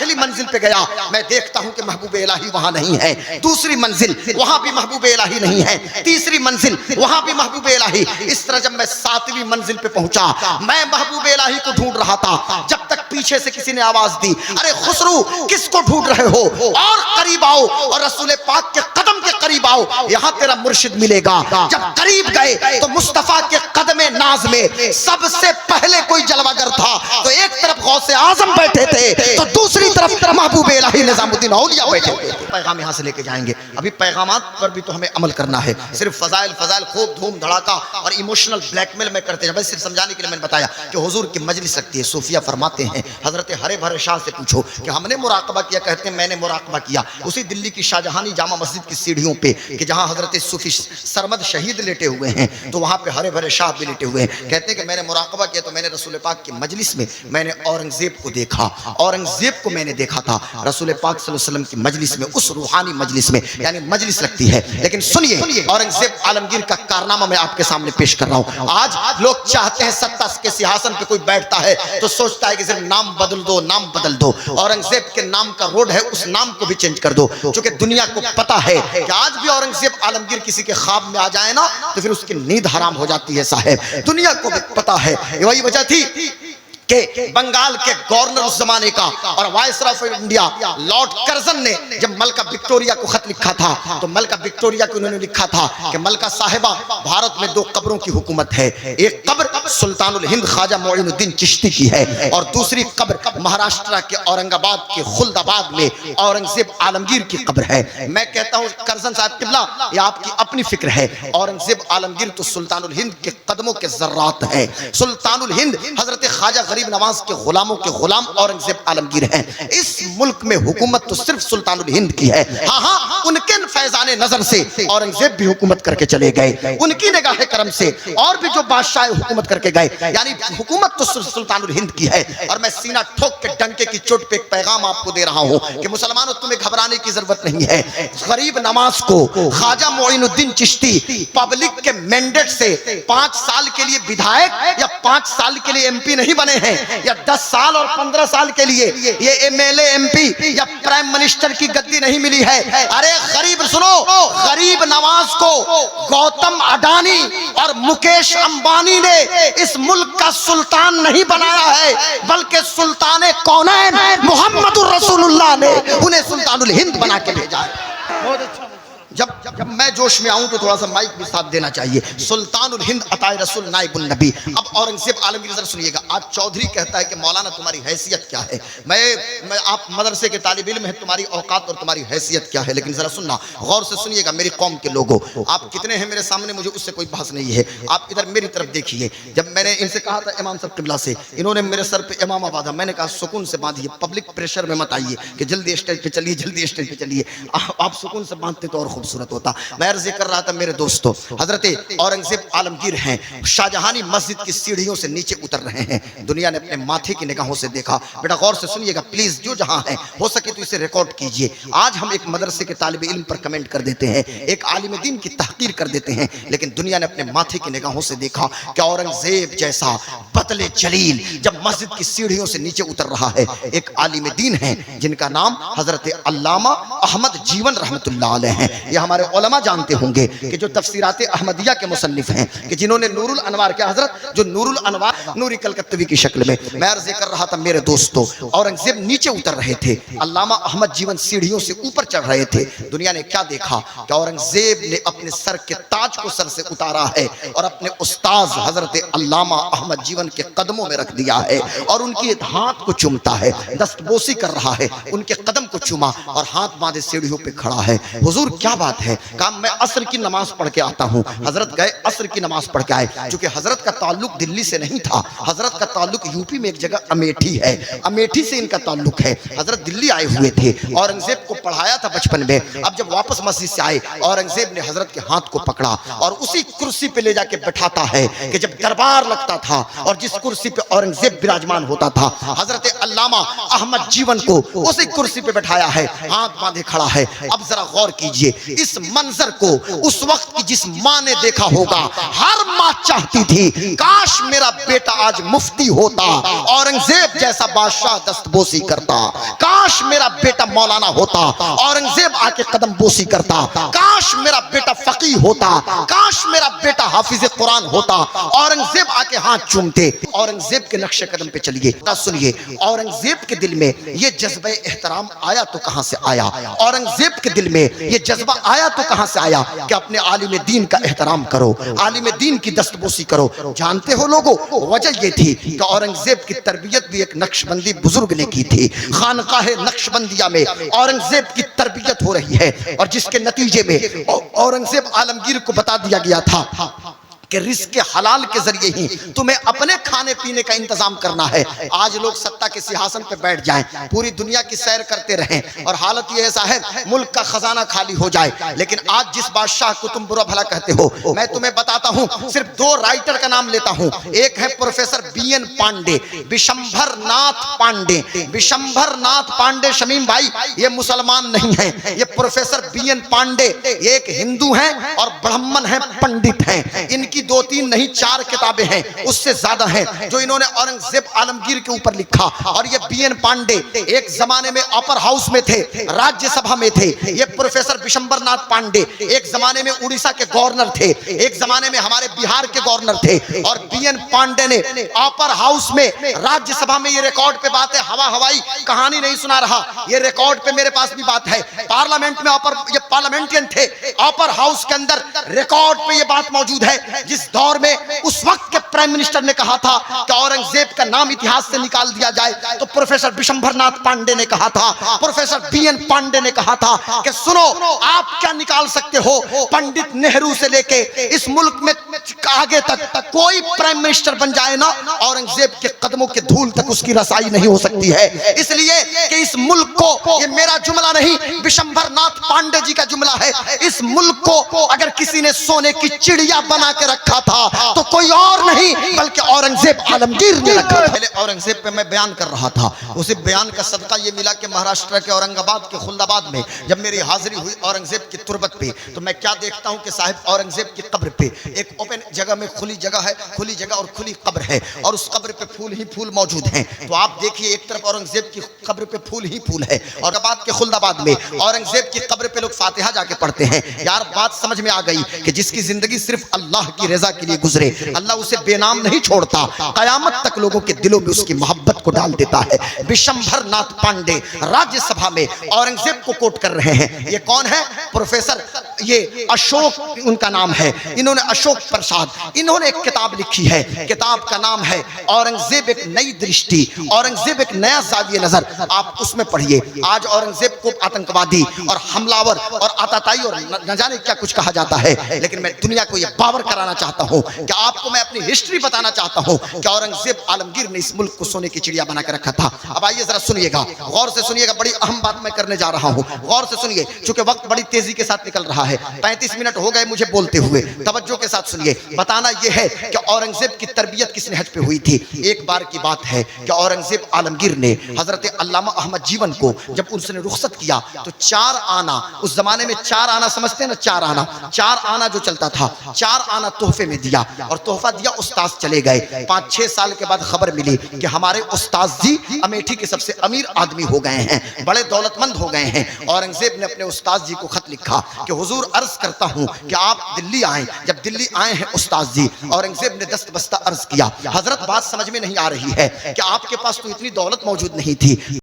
पहली मंजिल पे गया, मैं देखता हूं कि महबूब इलाही वहां नहीं है। दूसरी मंजिल, वहां भी महबूब इलाही नहीं है। तीसरी मंजिल, वहां भी महबूब इलाही। इस तरह जब मैं 7वीं मंजिल पे पहुंचा, मैं महबूब इलाही को ढूंढ रहा था, जब तक पीछे से किसी ने आवाज दी, अरे खुसरू किसको ढूंढ रहे हो, और करीब आओ और रसूल पाक के कदम के करीब आओ, यहां तेरा मुर्शिद मिलेगा। जब करीब गए तो मुस्तफा के कदमे नाज में सबसे पहले कोई जलवागर था। तो एक तरफ गौसे आजम बैठे थे, तो दूसरी तरफ महबूब इलाही निजामुद्दीन औलिया बैठे थे। पैगाम यहां से लेके जाएंगे। अभी पैगामात पर भी तो हमें अमल करना है। सिर्फ फजाइल फजाइल खूब धूम धड़ाका और इमोशनल ब्लैकमेल में करते हैं। सिर्फ समझाने के लिए मैंने बताया कि हुजूर की मजलिस लगती है। सूफिया फरमाते हैं, हजरत हरे भरे शाह से पूछो कि हमने मुराकबा किया, कहते हैं मैंने मुराकबा किया उसी दिल्ली की शाहजहानी जामा मस्जिद की सीढ़ियों पे, कि जहां हजरत सूफी सरमद शहीद लेटे हुए हैं, तो वहां पे हरे भरे शाह भी लेटे हुए हैं। कहते हैं कि मैंने मुराकबा किया तो मैंने रसूल पाक की मजलिस में मैंने औरंगजेब को देखा। औरंगजेब को मैंने देखा था रसूल पाक सल्लल्लाहु अलैहि वसल्लम की मजलिस में, उस रूहानी मजलिस में, यानी मजलिस लगती है। लेकिन सुनिए, औरंगजेब आलमगीर का कारनामा मैं आपके सामने पेश कर रहा हूं। आज लोग चाहते हैं सत्ता के सिंहासन पे कोई बैठता है तो सोचता है कि सिर्फ नाम बदल दो, नाम बदल दो। औरंगजेब के नाम का रोड है, उस नाम को भी चेंज कर दो, क्योंकि दुनिया को पता है कि आज भी औरंगजेब आलमगीर किसी के ख्वाब में आ जाए ना तो फिर उसकी नींद हराम हो जाती है साहब। दुनिया को भी पता है। वही वजह थी कि बंगाल के गवर्नर उस जमाने का और viceroy of India Lord Curzon ने जब मलका विक्टोरिया को खत लिखा था, तो मलका विक्टोरिया को उन्होंने लिखा था कि मलका साहिबा, भारत में 2 कब्रों की हुकूमत है। एक कब्र सुल्तानुल हिंद ख्वाजा मोइनुद्दीन चिश्ती की है और दूसरी कब्र महाराष्ट्र के औरंगाबाद के खुल्दाबाद में औरंगजेब आलमगीर की कब्र है। मैं कहता हूं कर्जन साहब किबला, ये आपकी अपनी फिक्र है। औरंगजेब आलमगीर तो सुल्तानुल हिंद के कदमों के जर्रात है। सुल्तानुल हिंद हजरत ख्वाजा गरीब नवाज के गुलामों के गुलाम औरंगजेब आलमगीर हैं। इस मुल्क में हुकूमत तो सिर्फ सुल्तानुल हिंद की है। हाँ, उनके फैजाने नजर से औरंगजेब भी हुकूमत करके चले गए, उनकी निगाह करम से और भी जो बादशाह हुकूमत करके गए, यानी हुकूमत तो सिर्फ सुल्तानुल हिंद की है। और मैं सीना ठोक के डंके की चोट पे एक पैगाम आपको दे रहा हूं कि मुसलमानों, तुम्हें घबराने की जरूरत नहीं है। गरीब नवाज को ख्वाजा मोइनुद्दीन चिश्ती पब्लिक के मैंडेट से 5 साल के लिए विधायक या 5 साल के लिए एमपी नहीं बने हैं, या 10 साल और 15 साल के लिए ये एमएलए एमपी या प्राइम मिनिस्टर की गद्दी नहीं मिली है। अरे गरीब, सुनो, गरीब नवाज को गौतम अडानी और मुकेश अंबानी ने इस मुल्क का सुल्तान नहीं बनाया है, बल्कि सुल्तान कौनैन मोहम्मदुर रसूलुल्लाह ने उन्हें सुल्तानुल हिंद बना के भेजा है। बहुत अच्छा। जब मैं जोश में आऊं तो थोड़ा सा माइक भी साथ देना चाहिए। सुल्तानुल हिंद अताए रसूल नाइबुन नबी। अब औरंगजेब आलमगीर जरा सुनिएगा। आज चौधरी कहता है कि मौलाना तुम्हारी हैसियत क्या है। मैं आप मदरसे के तालिब इल्म है, तुम्हारी औकात और तुम्हारी हैसियत क्या है। लेकिन जरा सुनना, गौर से सुनिएगा मेरी कौम के लोगों, आप कितने हैं मेरे सामने, मुझे उससे कोई बहस नहीं है। आप इधर मेरी तरफ देखिए। जब मैंने इनसे कहा था इमाम साहब किबला से, इन्होंने मेरे सर पे इमामा बांधा। मैंने कहा सुकून से बांधिए, पब्लिक प्रेशर में मत आइए कि जल्दी स्टेज पे चलिए, जल्दी स्टेज पे चलिए। आप सुकून से बांधते तो और खूबसूरत होता। मैं अर्ज़ कर रहा था मेरे दोस्तों, हजरत औरंगजेब आलमगीर हैं, शाहजहानी मस्जिद की सीढ़ियों से नीचे उतर रहे हैं। दुनिया ने अपने माथे की निगाहों से देखा। बेटा गौर से सुनिएगा प्लीज, जो जहां है हो सके तो इसे रिकॉर्ड कीजिए। आज हम एक मदरसे के तालिब इल्म पर कमेंट कर देते हैं, एक आलिम दीन की तहकीर कर देते हैं, लेकिन दुनिया ने अपने माथे की निगाहों से देखा कि औरंगजेब जैसा बतले जलील जब मस्जिद की सीढ़ियों से नीचे उतर रहा है, एक आलिम दीन है जिनका नाम हजरत अल्लामा अहमद जीवन रहमतुल्लाह अलैह है। ये हमारे उलमा जानते होंगे कि जो तफसीरात अहमदिया के मुसन्निफ हैं, कि जिन्होंने नूरुल अनवार के हजरत जो नूरुल अनवार नूरी कलकत्तवी की शक्ल में, मैं अर्ज़ कर रहा था मेरे दोस्तों, औरंगजेब नीचे उतर रहे थे, अल्लामा अहमद जीवन सीढ़ियों से ऊपर चढ़ रहे थे। दुनिया ने क्या देखा कि औरंगजेब ने अपने सर के ताज को सर से उतारा है और अपने उस्ताद हजरत अल्लामा अहमद जीवन के कदमों में रख दिया है और उनकी हाथ को चूमता है, दस्तबोसी कर रहा है, उनके कदम को चूमा और हाथ बांधे सीढ़ियों पे खड़ा है। हुजूर क्या बात है। काम मैं असर की नमाज पढ़ के आता हूँ। हजरत गए असर की नमाज पढ़ के आए, क्योंकि हजरत का ताल्लुक दिल्ली से नहीं था, हजरत का ताल्लुक यूपी में एक जगह अमेठी है, अमेठी से इनका ताल्लुक है। हजरत दिल्ली आए हुए थे, औरंगजेब को पढ़ाया था बचपन में। अब जब वापस मस्जिद से आए, औरंगजेब ने हजरत के हाथ को पकड़ा और उसी कुर्सी पे ले जाके बैठाता है कि जब दरबार लगता था और जिस कुर्सी पे औरंगजेब विराजमान होता था, हजरत अल्लामा अहमद जीवन को उसी कुर्सी पे बैठाया है, हाथ बांधे खड़ा है। अब जरा गौर कीजिए, इस मंजर को उस वक्त की जिस माँ ने देखा होगा, हर माँ चाहती थी काश मेरा बेटा आज मुफ्ती होता, औरंगजेब जैसा बादशाह दस्तबोसी करता, काश काश मेरा बेटा मौलाना होता, औरंगजेब आके कदम बोसी करता। काश मेरा बेटा फकीह होता, काश मेरा बेटा हाफिज कुरान होता, औरंगजेब आके हाथ चूमते। औरंगजेब के नक्शे कदम पे चलिए, सुनिए, औरंगजेब के दिल में ये जज्बा एहतराम आया तो कहां से आया? औरंगजेब के दिल में ये जज्बा आया तो कहां से आया कि अपने आलिम दीन का एहतराम करो, आलिम दीन की दस्तबोसी करो। जानते हो लोगों, वजह ये थी कि औरंगजेब की तरबियत भी एक नक्शबंदी बुजुर्ग ने की थी। खानकाह नक्शबंदिया में औरंगजेब की तरबियत हो रही है और जिसके नतीजे में औरंगजेब आलमगीर को बता दिया गया था कि रिस्क हलाल के जरिए ही तुम्हें अपने खाने पीने का इंतजाम करना है। आज लोग सत्ता के सिंहासन पे बैठ जाएं, पूरी दुनिया की सैर करते रहें और हालत ये ऐसा है मुल्क का खजाना खाली हो जाए। लेकिन आज जिस बादशाह को तुम बुरा भला कहते हो, मैं तुम्हें बताता हूं, सिर्फ 2 राइटर का नाम लेता हूं। एक है प्रोफेसर BN पांडे, विशंभर नाथ पांडे। विशंभर नाथ पांडे शमीम भाई ये मुसलमान नहीं है, ये प्रोफेसर BN पांडे एक हिंदू हैं और ब्राह्मण हैं, पंडित हैं। इनकी 2-3 नहीं 4 किताबें हैं, उससे ज्यादा हैं जो इन्होंने औरंगजेब आलमगीर के ऊपर लिखा। और ये BN पांडे एक जमाने में अपर हाउस में थे, राज्यसभा में थे। ये प्रोफेसर विशंभर नाथ पांडे एक जमाने में उड़ीसा के गवर्नर थे, एक जमाने में हमारे बिहार के गवर्नर थे। और BN पांडे ने अपर हाउस में राज्यसभा में, ये रिकॉर्ड पे बात है, हवा हवाई कहानी नहीं सुना रहा, ये रिकॉर्ड पे मेरे पास भी बात है। पार्लियामेंट में ये पार्लियामेंटियन थे, अपर हाउस के अंदर रिकॉर्ड पे ये बात मौजूद है। जिस दौर में उस वक्त के प्राइम मिनिस्टर ने कहा था कि औरंगजेब का नाम इतिहास से निकाल दिया जाए, तो प्रोफेसर विशंभर नाथ पांडे ने कहा था, प्रोफेसर BN पांडे ने कहा था कि सुनो, आप क्या निकाल सकते हो? पंडित नेहरू से लेके इस मुल्क में आगे तक कोई प्राइम मिनिस्टर बन जाए ना, औरंगजेब के कदमों के धूल तक उसकी रसाई नहीं हो सकती है। इसलिए कि इस मुल्क को, ये मेरा जुमला नहीं, विशंभर नाथ पांडे जी का जुमला है, इस मुल्क को अगर किसी ने सोने की चिड़िया बना के रखा था तो कोई और नहीं बल्कि औरंगजेब आलमगीर ने रखा था। पहले औरंगजेब पे मैं बयान कर रहा था, उसी बयान का सदका ये मिला कि महाराष्ट्र के औरंगाबाद के खुल्दाबाद में जब मेरी हाजिरी हुई औरंगजेब की तुरबत पे, तो मैं क्या देखता हूं कि साहिब औरंगजेब की कब्र पे एक ओपन जगह में खुली जगह है, खुली जगह और खुली कब्र है, और उस कब्र पे फूल ही फूल मौजूद हैं। तो आप देखिए, एक तरफ औरंगजेब की कब्र पे फूल ही फूल है, और औरंगाबाद के खुल्दाबाद में औरंगजेब की कब्र पे लोग फातिहा जाके पढ़ते हैं। यार बात समझ में आ गई कि जिसकी जिंदगी सिर्फ अल्लाह की रजा के लिए गुजरे, अल्लाह उसे बेनाम नहीं छोड़ता, कयामत तक लोगों के दिलों में उसकी मोहब्बत को डाल देता है। विशंभर नाथ पांडे राज्यसभा में औरंगजेब को कोट कर रहे हैं। ये कौन है? प्रोफेसर ये अशोक उनका नाम है, इन्होंने अशोक प्रसाद, इन्होंने एक किताब लिखी है, किताब का नाम है औरंगजेब एक नई दृष्टि, औरंगजेब एक नया जाविये नजर। आप उसमें पढ़िए। आज औरंगजेब को आतंकवादी और हमलावर और आताताई और न जाने क्या कुछ कहा जाता है, लेकिन मैं दुनिया को यह बावर कराना चाहता हूं कि आपको मैं अपनी हिस्ट्री बताना चाहता हूं कि औरंगजेब आलमगीर ने इस मुल्क को सोने की चिड़िया बना के रखा था। अब आइए जरा सुनिएगा, गौर से सुनिएगा, बड़ी अहम बात मैं करने जा रहा हूं, गौर से सुनिए, क्योंकि वक्त बड़ी तेजी के साथ निकल रहा है। 35 मिनट हो गए मुझे बोलते हुए, तवज्जो के साथ सुनिए। बताना यह है कि औरंगजेब की तरबियत किस नहज पे हुई थी। एक बार की बात है कि औरंगजेब आलमगीर ने हजरत अल्लामा अहमद जीवन को जब उसने रुखसत किया तो 4 आना, उस जमाने में 4 आना समझते हैं ना, 4 आना जो चलता था, 4 आना तोहफे में दिया, और तोहफा दिया, उस्ताद चले गए। 5-6 साल के बाद खबर मिली कि हमारे उस्ताद जी अमेठी के सबसे अमीर आदमी हो गए हैं, बड़े दौलतमंद हो गए हैं। औरंगजेब ने अपने उस्ताद जी को खत लिखा कि हुजूर अर्ज करता हूं कि आप दिल्ली आए। जब दिल्ली आए हैं उस्ताद जी, औरंगजेब ने दस्त बस्ता अर्ज किया, हजरत बात समझ में नहीं आ रही है कि आपके पास तो इतनी दौलत मौजूद नहीं थी,